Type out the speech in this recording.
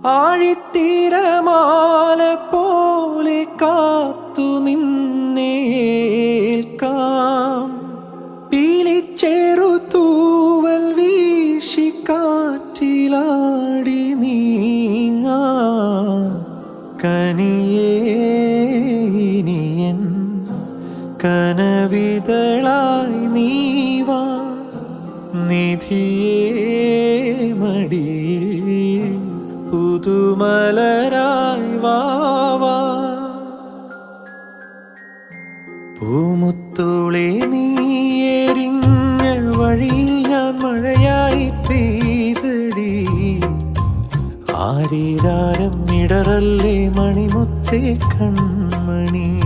ആഴിത്തിരമാല പോലെ കാത്തു നിന്നേൽക്കാം. പീലിച്ചേറു തൂവൽ വീശി കാറ്റിലാടി നീങ്ങാം. കനിയേനിയൻ കനവിതളായി നീവാ. നിധിയേ മടിയിൽ പുതുമലരായി വാവാ. പൂമുത്തുളി നീ എരിഞ്ഞ വഴിയിൽ ഞാൻ മഴയായി പെയ്തടി. ആരീരാരം ഇടറല്ലേ മണിമുത്തേ കൺമണി.